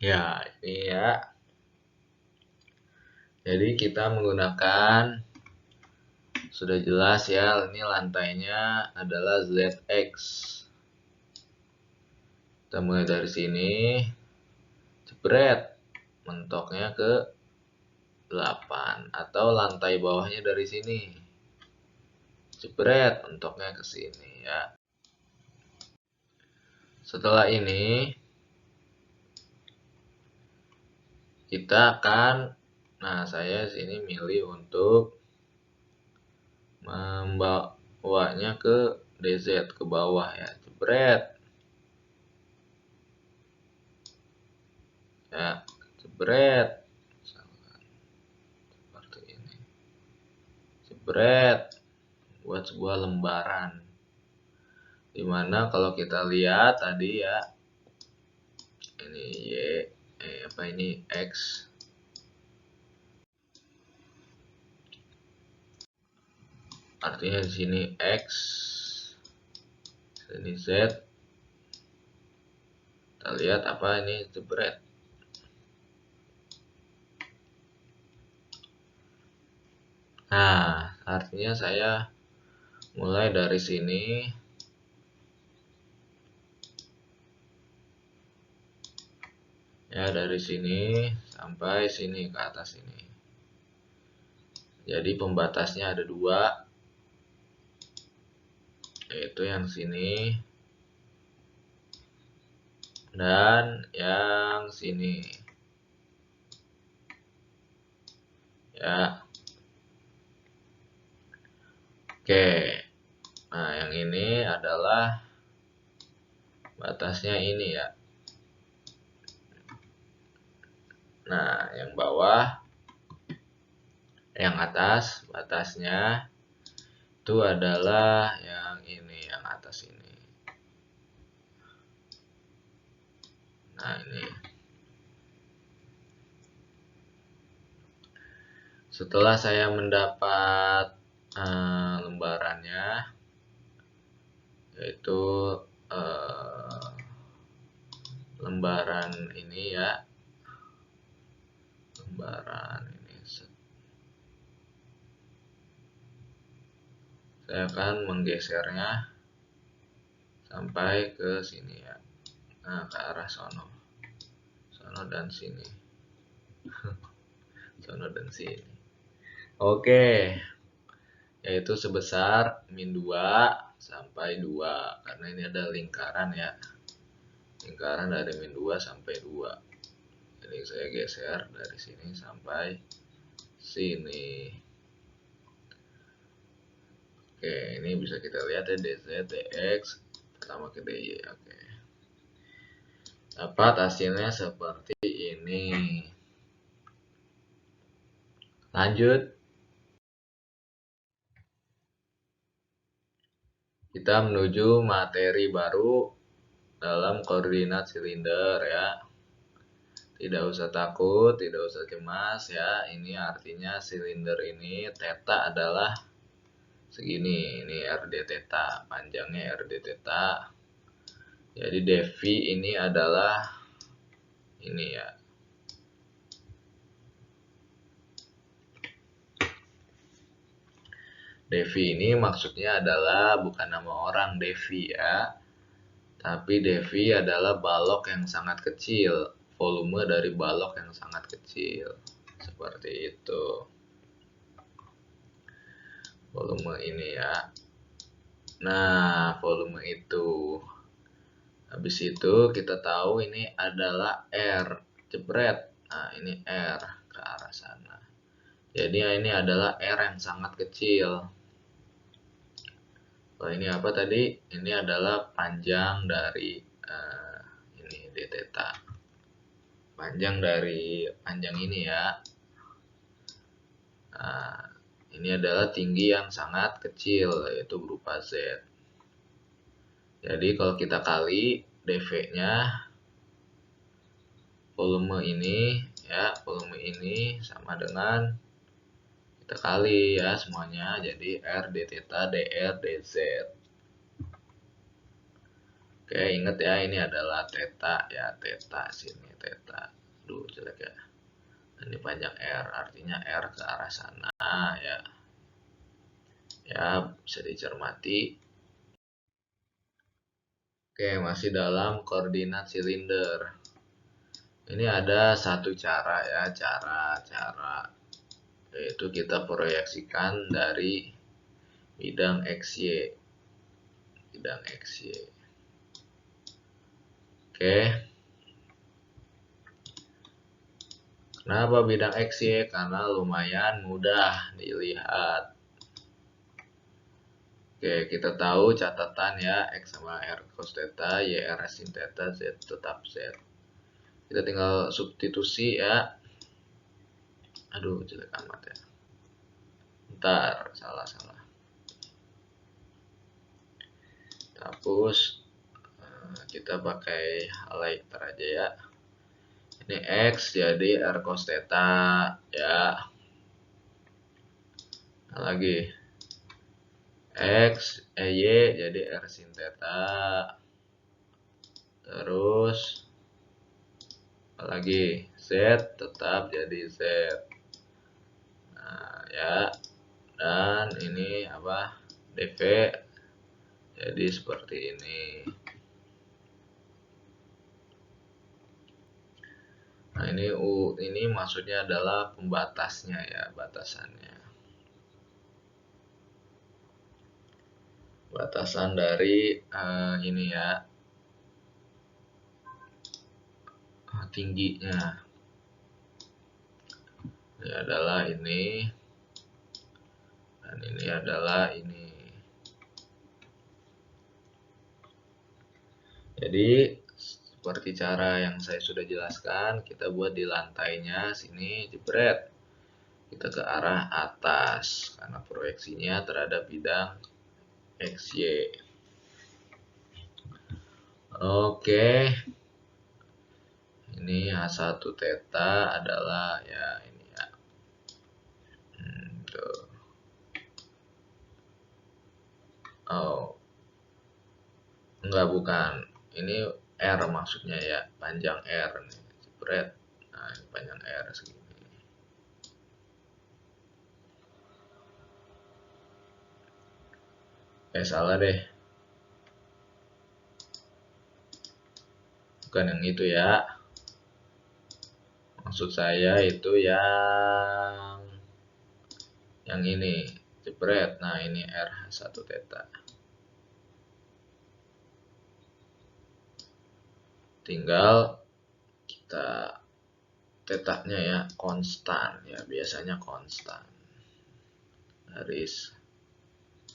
Ya, ini ya. Jadi kita menggunakan, sudah jelas ya, ini lantainya adalah ZX. Kita mulai dari sini, jebret, mentoknya ke 8, atau lantai bawahnya dari sini, jebret, mentoknya ke sini ya. Setelah ini saya sini milih untuk membawanya ke DZ, ke bawah ya, jebret. Ya, jebret. Seperti ini. Jebret. Buat sebuah lembaran. Dimana kalau kita lihat tadi ya, ini ini X. Artinya di sini X, sini Z. Kita lihat apa ini, jebret. Nah, artinya saya mulai dari sini. Ya, dari sini sampai sini ke atas ini. Jadi pembatasnya ada 2, yaitu yang sini dan yang sini. Ya. Oke. Nah, yang ini adalah batasnya ini ya. Nah, yang bawah, yang atas batasnya itu adalah yang ini, yang atas ini. Nah, ini. Setelah saya mendapat lembarannya, yaitu lembaran ini ya, lembaran ini, saya akan menggesernya sampai ke sini ya. Nah, ke arah sono dan sini. Sono dan sini. Oke. Yaitu sebesar min 2 sampai 2, karena ini ada lingkaran ya. Lingkaran dari min 2 sampai 2. Jadi saya geser dari sini sampai sini. Oke, ini bisa kita lihat ya, DZ, DX sama ke DY. Oke. Dapat hasilnya seperti ini. Lanjut. Kita menuju materi baru dalam koordinat silinder ya. Tidak usah takut, tidak usah cemas ya. Ini artinya silinder ini theta adalah segini. Ini RD theta, panjangnya RD theta. Jadi dV ini adalah ini ya. Devi ini maksudnya adalah bukan nama orang Devi ya, tapi Devi adalah balok yang sangat kecil, volume dari balok yang sangat kecil, seperti itu. Volume ini ya. Nah, volume itu. Habis itu kita tahu ini adalah R, jebret. Nah, ini R ke arah sana. Jadi ini adalah R yang sangat kecil. Oh, ini apa tadi? Ini adalah panjang dari ini d theta. Panjang dari panjang ini ya. Nah, ini adalah tinggi yang sangat kecil, yaitu berupa Z. Jadi kalau kita kali dV-nya volume ini ya, volume ini sama dengan kita kali ya semuanya, jadi R d theta dr dz. Oke, ingat ya, ini adalah theta ya, theta sini theta. Aduh, jelek ya. Ini panjang R, artinya R ke arah sana ya. Ya, bisa dicermati. Oke, masih dalam koordinat silinder. Ini ada satu cara ya, cara yaitu kita proyeksikan dari bidang XY. Bidang XY. Oke. Kenapa bidang XY? Karena lumayan mudah dilihat. Oke, kita tahu catatan ya, X sama R cos theta, Y R sin theta, Z tetap Z. Kita tinggal substitusi ya. Aduh, jelek amat ya. Bentar, salah. Hapus. Kita pakai highlighter aja ya. Ini X jadi R cos theta ya. Nah, lagi Y jadi R sin theta. Terus lagi Z tetap jadi Z. Nah, ya. Dan ini apa? DV jadi seperti ini. Nah, ini maksudnya adalah pembatasnya ya, batasannya. Batasan dari ini ya, tingginya. Ini adalah ini, dan ini adalah ini. Jadi seperti cara yang saya sudah jelaskan, kita buat di lantainya sini, jebret. Kita ke arah atas karena proyeksinya terhadap bidang XY. Oke. Ini H1 theta adalah ya ini ya. Tuh. Oh. Enggak, bukan. Ini R maksudnya ya, panjang R nih. Jebret. Nah, ini panjang R segini. Salah deh. Bukan yang itu ya. Maksud saya itu yang ini. Jebret. Nah, ini RH1 theta. Tinggal kita tetanya ya konstan ya, biasanya konstan. Garis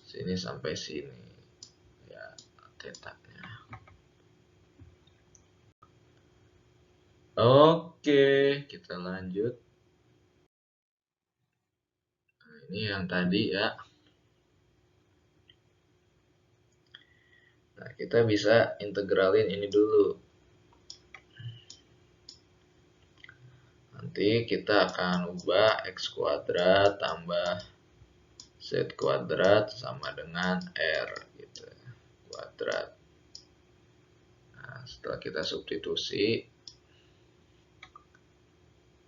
sini sampai sini ya tetanya. Oke, kita lanjut. Nah, ini yang tadi ya. Nah, kita bisa integralin ini dulu. Nanti kita akan ubah X kuadrat tambah Z kuadrat sama dengan R gitu. Kuadrat. Nah, setelah kita substitusi,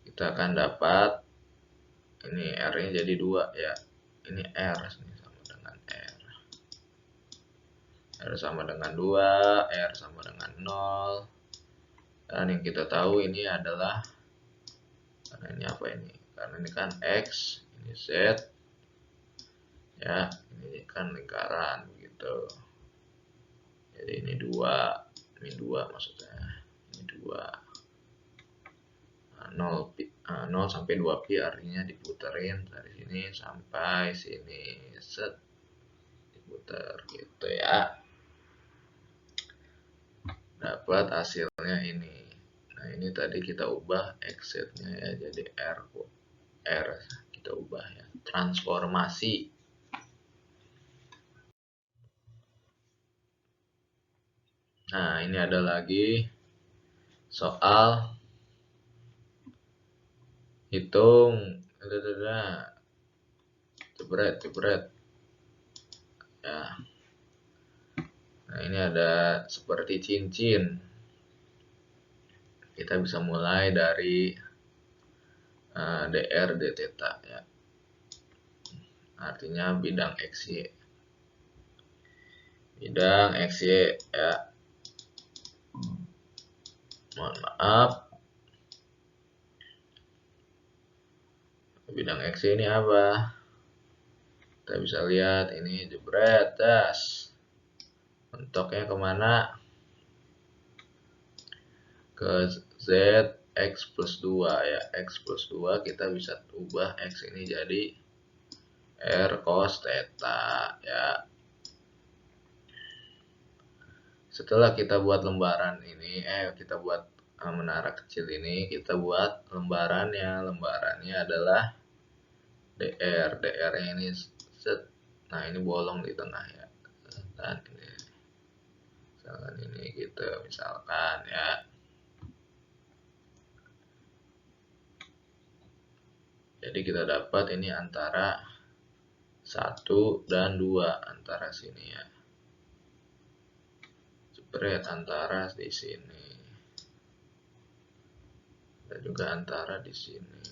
kita akan dapat ini R-nya jadi 2 ya. Ini R sama dengan R. R sama dengan 2, R sama dengan 0. Dan yang kita tahu ini adalah, karena ini apa ini? Karena ini kan X, ini Z. Ya, ini kan lingkaran gitu. Jadi ini 2, ini 2 maksudnya. Ini 2. 0 sampai 2pi artinya diputerin dari sini sampai sini, set, diputer gitu ya, dapat hasilnya ini. Nah, ini tadi kita ubah XZ nya ya jadi R kita ubah ya, transformasi. Nah, ini ada lagi soal hitung jebret ya. Nah, ini ada seperti cincin. Kita bisa mulai dari dr d theta ya. Artinya bidang XY. Bidang XY ya. Mohon maaf. Bidang XY ini apa? Kita bisa lihat ini jebret, das. Mentoknya kemana? Ke Z X plus 2 ya. X plus 2 kita bisa ubah X ini jadi R cos theta ya. Setelah kita buat lembaran ini, kita buat menara kecil ini, kita buat lembarannya. Lembarannya adalah DR. DR-nya ini set. Nah, ini bolong di tengah ya. Dan ini misalkan ini gitu, misalkan ya. Jadi kita dapat ini antara 1 dan 2 antara sini ya. Jepret antara di sini. Dan juga antara di sini.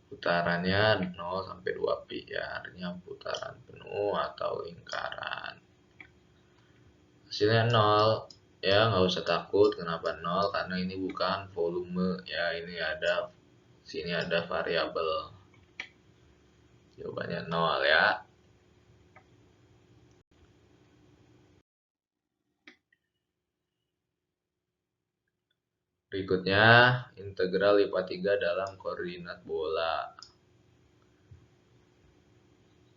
Putarannya 0 sampai 2 pi ya, artinya putaran penuh atau lingkaran. Hasilnya 0 ya, nggak usah takut. Kenapa 0? Karena ini bukan volume ya, ini ada sini ada variabel. Jawabannya 0 ya. Berikutnya integral lipat 3 dalam koordinat bola.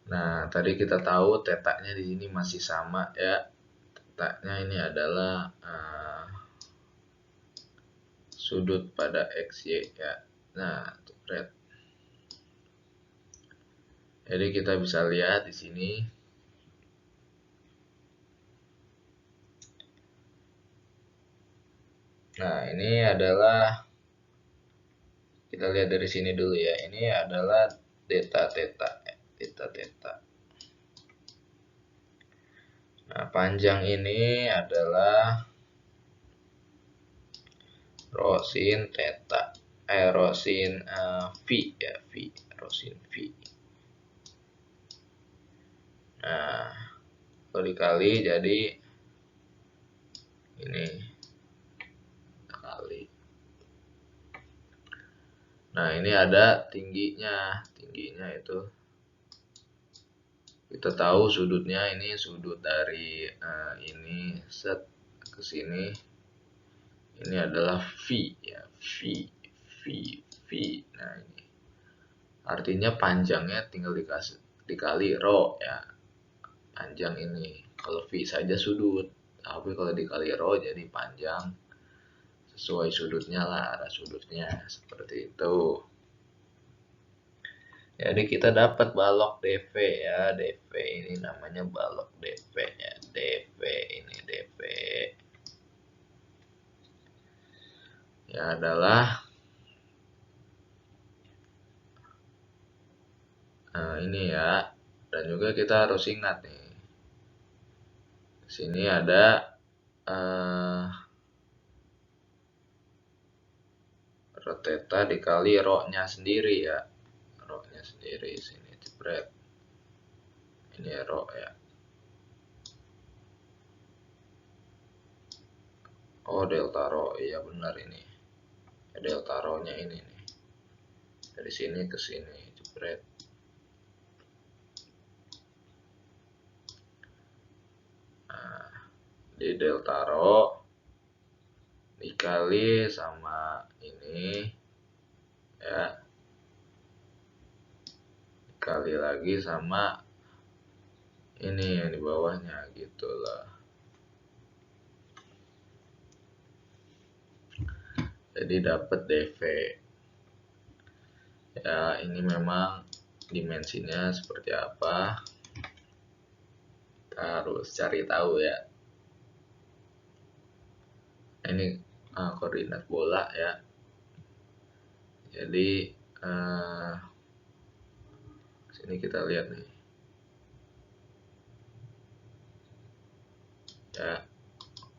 Nah, tadi kita tahu tetanya di sini masih sama ya. Tetanya ini adalah sudut pada XY ya. Nah, jepret. Jadi kita bisa lihat di sini. Nah, ini adalah, kita lihat dari sini dulu ya. Ini adalah theta theta. Theta theta. Nah, panjang ini adalah rho sin theta. Rho sin V ya, V. Rho sin V. Nah, kalau dikali jadi ini kali. Nah, ini ada tingginya. Tingginya itu kita tahu sudutnya, ini sudut dari ini set ke sini. Ini adalah V ya, V, V, V. Nah, ini artinya panjangnya tinggal dikali rho ya. Panjang ini. Kalau V saja sudut, tapi kalau dikali rho jadi panjang sesuai sudutnya lah, arah sudutnya seperti itu. Jadi kita dapat balok DV ya. DV ini namanya balok DV ya. DV ini DV ya adalah ini ya. Dan juga kita harus ingat nih, sini ada rho theta dikali rho-nya sendiri ya. Rho-nya sendiri sini jepret. Ini rho ya. Oh, delta rho. Iya benar ini. Delta rho-nya ini nih. Dari sini ke sini jepret. Nah, di delta rho dikali sama ini ya, dikali lagi sama ini yang di bawahnya gitu lah. Jadi dapat DV ya. Ini memang dimensinya seperti apa, kita harus cari tahu ya. Ini koordinat bola ya. Jadi sini kita lihat nih ya,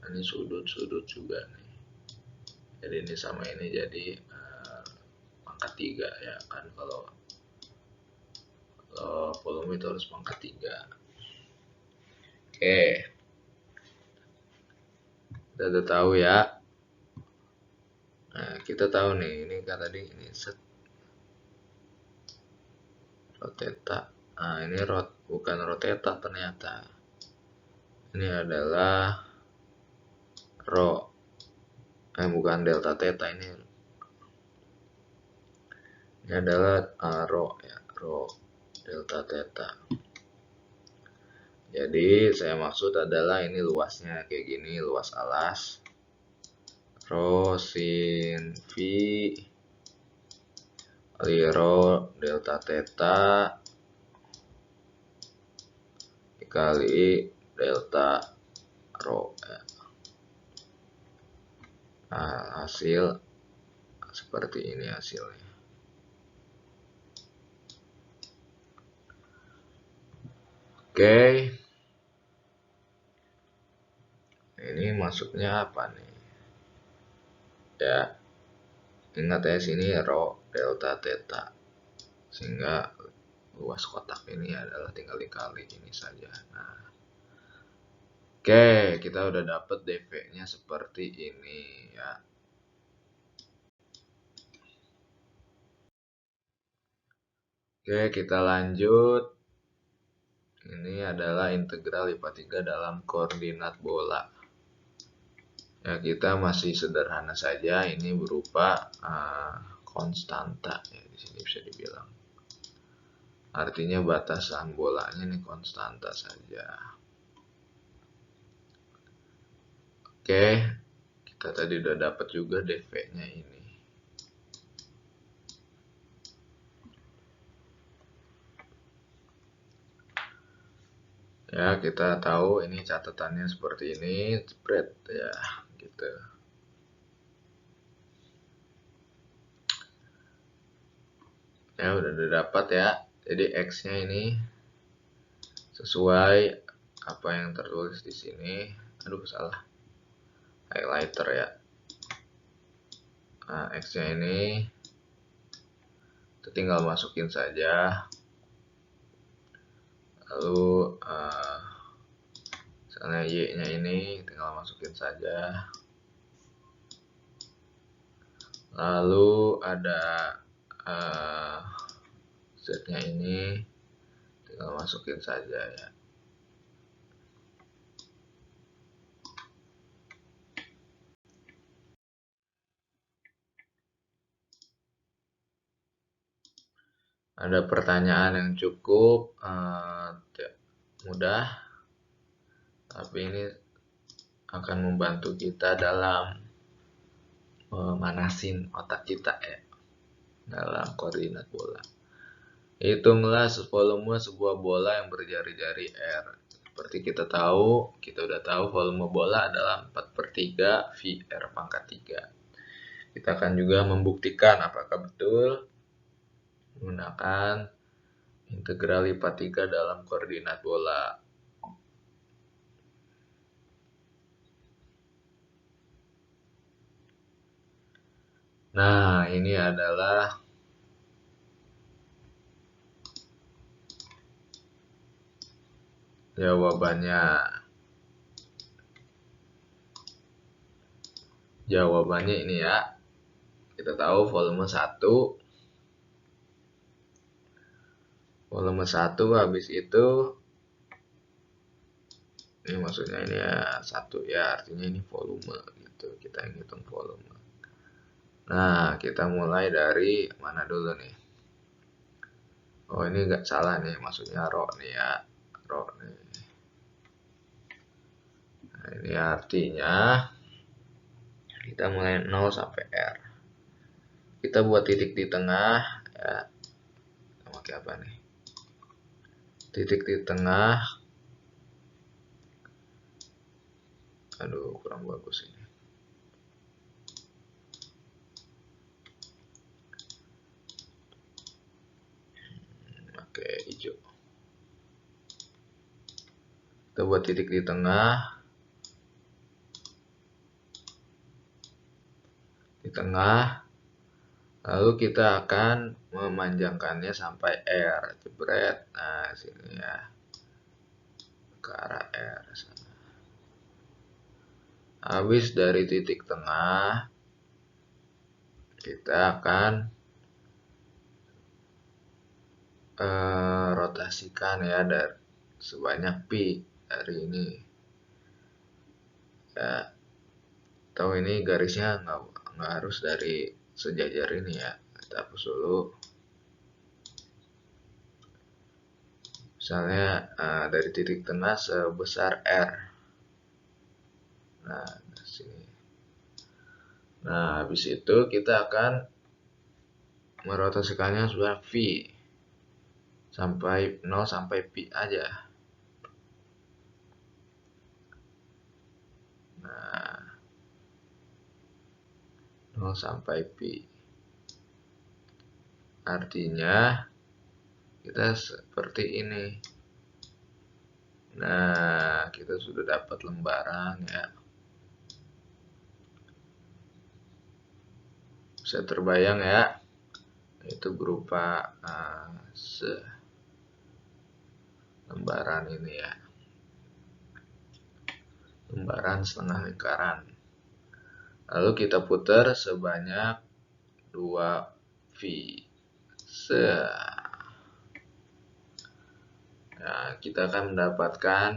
ini sudut-sudut juga nih. Jadi ini sama ini jadi pangkat 3 ya kan. Kalau volume itu harus pangkat 3. Oke, kita udah tahu ya. Nah, kita tahu nih, ini kan tadi ini set rho theta. Nah, ini bukan rho theta ternyata. Ini adalah rho. bukan delta theta, ini adalah rho ya, rho delta theta. Jadi saya maksud adalah ini luasnya kayak gini, luas alas. Rho sin V kali rho delta theta dikali delta rho ya. Nah, hasil seperti ini hasilnya. Oke. Ini maksudnya apa nih? Ya, ingat ya sini rho delta theta. Sehingga luas kotak ini adalah tinggal dikali ini saja. Nah, oke, kita udah dapet dv-nya seperti ini ya. Oke, kita lanjut. Ini adalah integral IPA 3 dalam koordinat bola. Ya, kita masih sederhana saja. Ini berupa konstanta ya, di sini bisa dibilang. Artinya batasan bolanya ini konstanta saja. Oke, kita tadi udah dapat juga dv-nya ini. Ya, kita tahu ini catatannya seperti ini, spread ya, gitu. Ya, udah dapat ya. Jadi X-nya ini sesuai apa yang tertulis di sini. Aduh, salah. Highlighter ya. Nah, X-nya ini kita tinggal masukin saja. Lalu misalnya Y-nya ini tinggal masukin saja. Lalu ada Z-nya ini tinggal masukin saja ya. Ada pertanyaan yang cukup mudah, tapi ini akan membantu kita dalam memanasin otak kita ya dalam koordinat bola. Hitunglah volume sebuah bola yang berjari-jari R. Seperti kita udah tahu volume bola adalah 4/3 V R pangkat 3. Kita akan juga membuktikan apakah betul menggunakan integral IPA 3 dalam koordinat bola. Nah, ini adalah jawabannya. Jawabannya ini ya. Kita tahu volume 1. Volume 1 habis itu ini maksudnya ini ya 1 ya, artinya ini volume gitu. Kita hitung volume. Nah, kita mulai dari mana dulu nih? Oh, ini nggak salah nih, maksudnya rho nih ya. Rho nih. Nah, ini artinya kita mulai 0 sampai R. Kita buat titik di tengah ya. Kita pakai apa nih? Titik di tengah. Aduh, kurang bagus ini. Oke, hijau. Kita buat titik di tengah. Di tengah. Lalu kita akan memanjangkannya sampai R. Jebret. Nah, sini ya. Ke arah R. Habis dari titik tengah, kita akan rotasikan ya dari sebanyak pi dari ini ya. Atau ini garisnya nggak harus dari sejajar ini ya, kita hapus dulu. Misalnya dari titik tengah sebesar R. Nah, di sini. Nah, habis itu kita akan merotasikannya sebelah V sampai 0 sampai pi aja. Nah, 0 sampai pi. Artinya kita seperti ini. Nah, kita sudah dapat lembaran ya. Bisa terbayang ya. Itu berupa lembaran ini ya. Lembaran setengah lingkaran. Lalu kita putar sebanyak 2 V. Nah, kita akan mendapatkan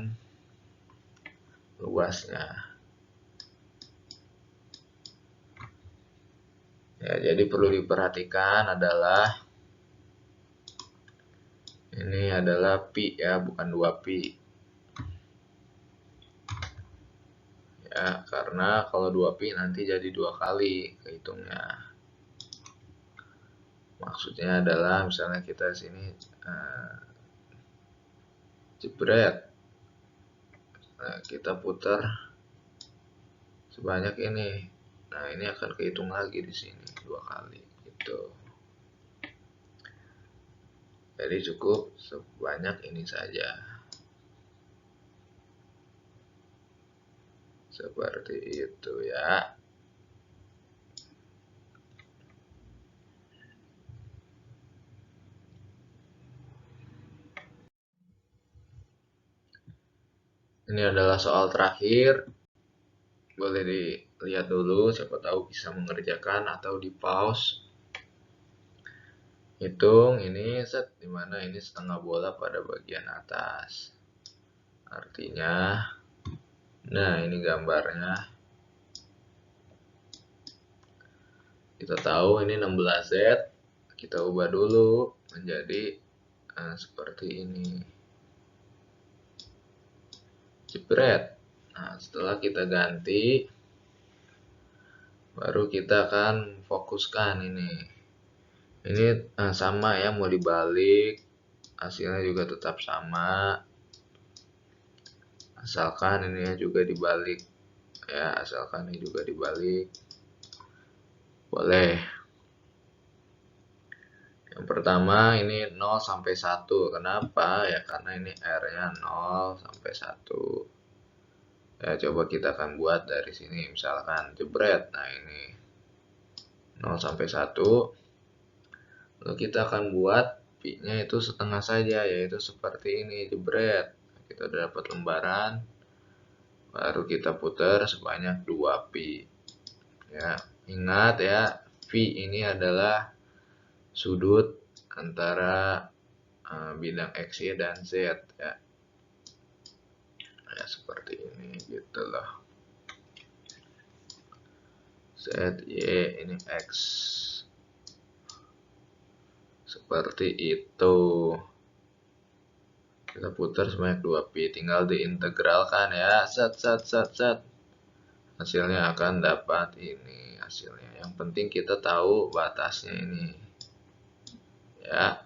luasnya. Ya, jadi perlu diperhatikan adalah ini adalah pi ya, bukan 2 pi. Ya, karena kalau 2 pi nanti jadi 2 kali kehitungnya. Maksudnya adalah misalnya kita sini jebret. Nah, kita putar sebanyak ini. Nah, ini akan kehitung lagi di sini 2 kali gitu. Jadi cukup sebanyak ini saja. Seperti itu ya. Ini adalah soal terakhir. Boleh dilihat dulu, siapa tahu bisa mengerjakan atau di pause. Hitung ini set, dimana ini setengah bola pada bagian atas. Artinya, nah ini gambarnya. Kita tahu ini 16Z, kita ubah dulu menjadi seperti ini. Jepret. Nah, setelah kita ganti, baru kita akan fokuskan ini. Ini sama ya, mau dibalik, hasilnya juga tetap sama. Asalkan ini juga dibalik. Ya, asalkan ini juga dibalik. Boleh. Yang pertama ini 0 sampai 1. Kenapa? Ya karena ini R-nya 0 sampai 1. Ya, coba kita akan buat dari sini. Misalkan jebret. Nah, ini 0 sampai 1. Lalu kita akan buat pi-nya itu setengah saja, yaitu seperti ini, jebret. Kita udah dapat lembaran. Baru kita putar sebanyak 2 pi. Ya, ingat ya, V ini adalah sudut antara bidang XY dan Z ya. Ya seperti ini gitu loh. Z, Y, ini X. Seperti itu. Kita putar sebanyak 2 pi, tinggal diintegralkan ya. Set. Hasilnya akan dapat ini hasilnya. Yang penting kita tahu batasnya ini. Ya.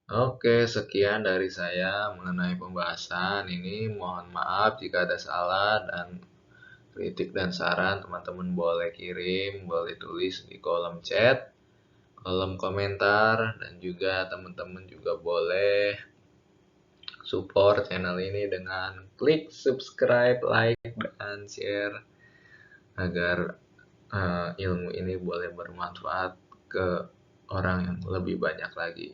Oke, sekian dari saya mengenai pembahasan ini. Mohon maaf jika ada salah, dan kritik dan saran teman-teman boleh kirim, boleh tulis di kolom chat, kolom komentar, dan juga teman-teman juga boleh support channel ini dengan klik subscribe, like, dan share agar ilmu ini boleh bermanfaat ke orang yang lebih banyak lagi.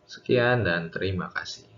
Sekian dan terima kasih.